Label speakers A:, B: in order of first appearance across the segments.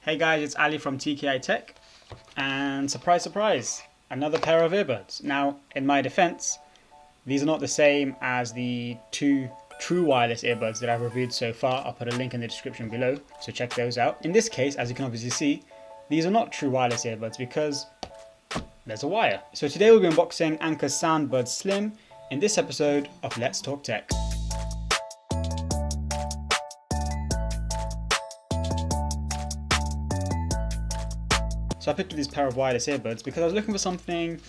A: Hey guys, it's Ali from TKI Tech, and surprise, surprise, another pair of earbuds. Now, in my defense, these are not the same as the two true wireless earbuds that I've reviewed so far. I'll put a link in the description below, so check those out. In this case, as you can obviously see, these are not true wireless earbuds because there's a wire. So today we'll be unboxing Anker Soundbuds Slim in this episode of Let's Talk Tech. So I picked up this pair of wireless earbuds because I was looking for something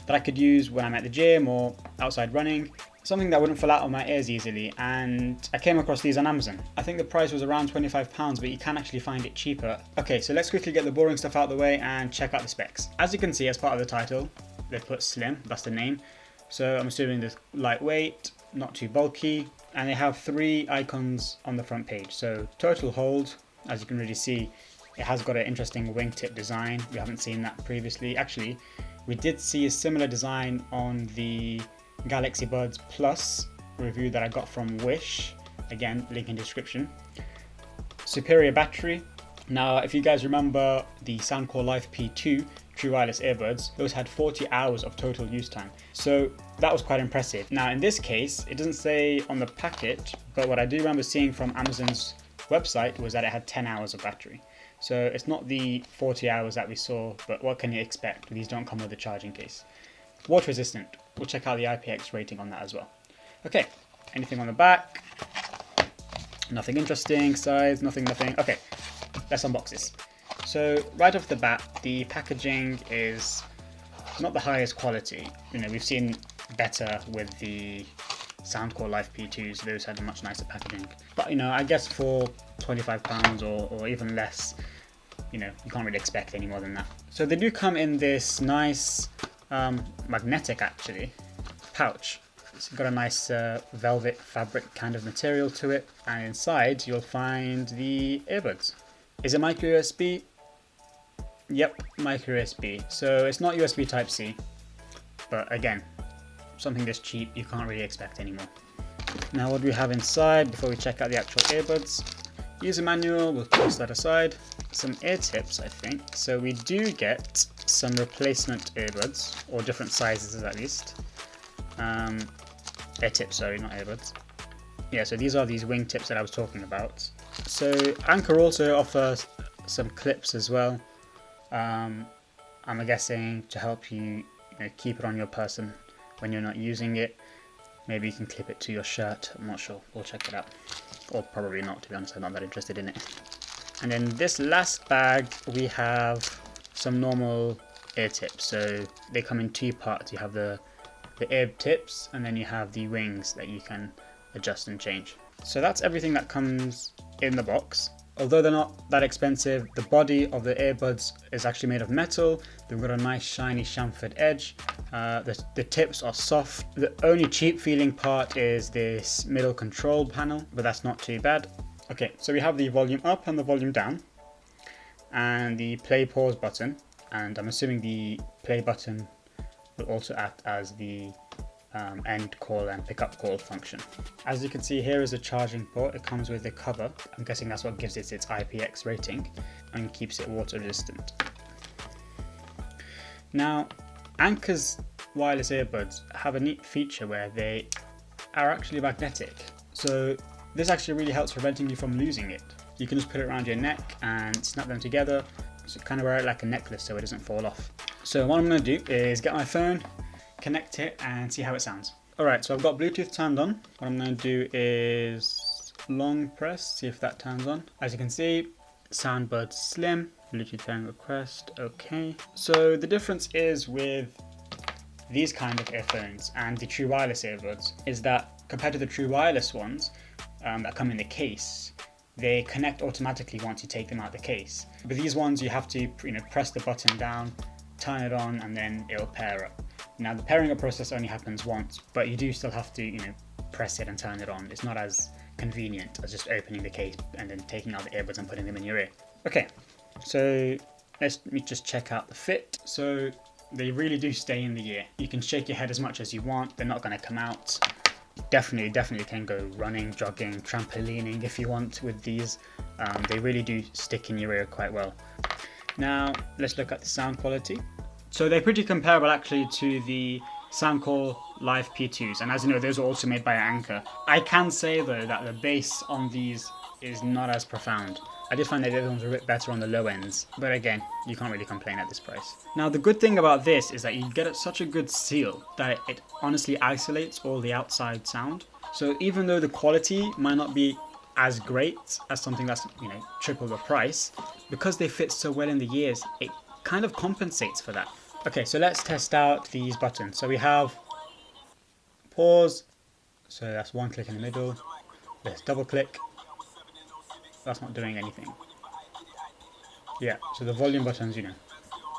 A: that I could use when I'm at the gym or outside running, something that wouldn't fall out of my ears easily, and I came across these on Amazon. I think the price was around £25, but you can actually find it cheaper. Okay, so let's quickly get the boring stuff out of the way and check out the specs. As you can see, as part of the title, they put Slim, that's the name. So I'm assuming this lightweight, not too bulky, and they have 3 icons on the front page. So total hold, as you can really see, it has got an interesting wingtip design. We haven't seen that previously. Actually, we did see a similar design on the Galaxy Buds Plus review that I got from Wish. Again, link in the description. Superior battery. Now, if you guys remember the Soundcore Life P2 true wireless earbuds, those had 40 hours of total use time. So that was quite impressive. Now, in this case, it doesn't say on the packet, but what I do remember seeing from Amazon's website was that it had 10 hours of battery. So it's not the 40 hours that we saw, but what can you expect? These don't come with a charging case. Water resistant. We'll check out the IPX rating on that as well. Okay, anything on the back? Nothing interesting. Size, nothing. Okay, let's unbox this. So right off the bat, the packaging is not the highest quality. You know, we've seen better with the Soundcore Life P2s, those had a much nicer packaging. But you know, I guess for £25 or even less, you know, you can't really expect any more than that. So they do come in this nice magnetic actually pouch. It's got a nice velvet fabric kind of material to it, and inside you'll find the earbuds. Is it micro USB? Yep, micro USB. So it's not USB Type-C, but again, something this cheap you can't really expect anymore. Now what do we have inside before we check out the actual earbuds? User manual, we'll toss that aside. Some ear tips, I think. So we do get some replacement earbuds, or different sizes at least. Ear tips, sorry, not earbuds. Yeah, so these are these wing tips that I was talking about. So Anker also offers some clips as well. I'm guessing to help you, keep it on your person when you're not using it. Maybe you can clip it to your shirt, I'm not sure, we'll check it out. Or probably not, to be honest, I'm not that interested in it. And in this last bag, we have some normal ear tips. So they come in 2 parts. You have the ear tips, and then you have the wings that you can adjust and change. So that's everything that comes in the box. Although they're not that expensive, the body of the earbuds is actually made of metal. They've got a nice shiny chamfered edge. The tips are soft. The only cheap feeling part is this middle control panel, but that's not too bad. Okay, so we have the volume up and the volume down, and the play pause button, and I'm assuming the play button will also act as the end call and pickup call function. As you can see, here is a charging port. It comes with a cover. I'm guessing that's what gives it its IPX rating and keeps it water resistant. Now, Anker's wireless earbuds have a neat feature where they are actually magnetic. So this actually really helps preventing you from losing it. You can just put it around your neck and snap them together. So kind of wear it like a necklace so it doesn't fall off. So what I'm going to do is get my phone, connect it, and see how it sounds. Alright, so I've got Bluetooth turned on. What I'm going to do is long press, see if that turns on. As you can see, Soundbuds Slim, Bluetooth pairing request, okay. So the difference is with these kind of earphones and the true wireless earbuds is that compared to the true wireless ones that come in the case, they connect automatically once you take them out of the case. But these ones you have to press the button down, turn it on, and then it'll pair up. Now the pairing up process only happens once, but you do still have to press it and turn it on. It's not as convenient as just opening the case and then taking out the earbuds and putting them in your ear. Okay, so let me just check out the fit. So they really do stay in the ear. You can shake your head as much as you want, they're not going to come out. definitely can go running, jogging, trampolining if you want with these. They really do stick in your ear quite well. Now let's look at the sound quality. So they're pretty comparable actually to the Soundcore Live P2s, and as you know, those are also made by Anker. I can say though that the bass on these is not as profound. I did find that the other ones were a bit better on the low ends, but again, you can't really complain at this price. Now the good thing about this is that you get such a good seal that it honestly isolates all the outside sound. So even though the quality might not be as great as something that's, you know, triple the price, because they fit so well in the ears, it kind of compensates for that. Okay, so let's test out these buttons. So we have pause, so that's one click in the middle. Let's double click. That's not doing anything. Yeah, so the volume buttons, you know,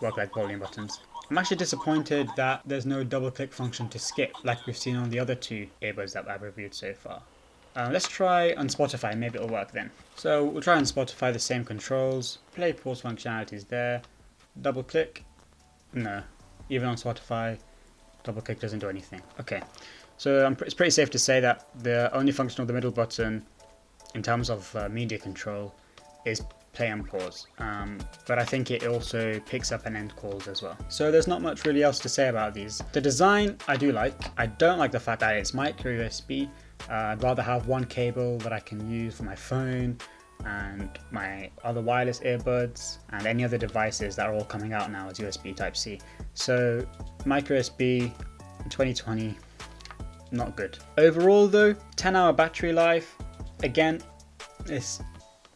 A: work like volume buttons. I'm actually disappointed that there's no double click function to skip like we've seen on the other two earbuds that I've reviewed so far. Let's try on Spotify, maybe it'll work then. So we'll try on Spotify, the same controls. Play, pause functionality is there. Double click. No, even on Spotify, double click doesn't do anything. Okay, so it's pretty safe to say that the only function of the middle button in terms of media control is play and pause. But I think it also picks up and end calls as well. So there's not much really else to say about these. The design I do like. I don't like the fact that it's micro USB. I'd rather have one cable that I can use for my phone and my other wireless earbuds and any other devices that are all coming out now as USB Type-C. So micro USB in 2020, not good. Overall though, 10-hour battery life, again, it's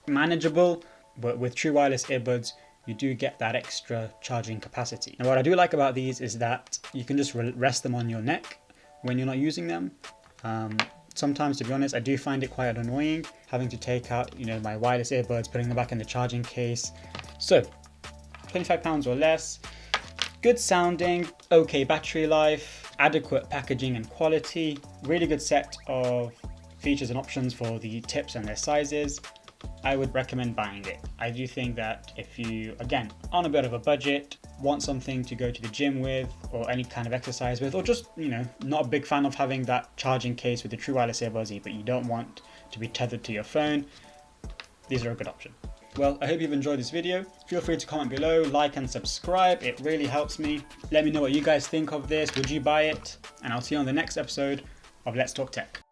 A: manageable, but with true wireless earbuds, you do get that extra charging capacity. And what I do like about these is that you can just rest them on your neck when you're not using them. Sometimes, to be honest, I do find it quite annoying having to take out, you know, my wireless earbuds, putting them back in the charging case. So, £25 or less, good sounding, okay battery life, adequate packaging and quality, really good set of features and options for the tips and their sizes. I would recommend buying it. I do think that if you, again, on a bit of a budget, want something to go to the gym with or any kind of exercise with, or just, you know, not a big fan of having that charging case with the true wireless earbuds, but you don't want to be tethered to your phone, these are a good option. Well, I hope you've enjoyed this video. Feel free to comment below, like and subscribe. It really helps me. Let me know what you guys think of this. Would you buy it? And I'll see you on the next episode of Let's Talk Tech.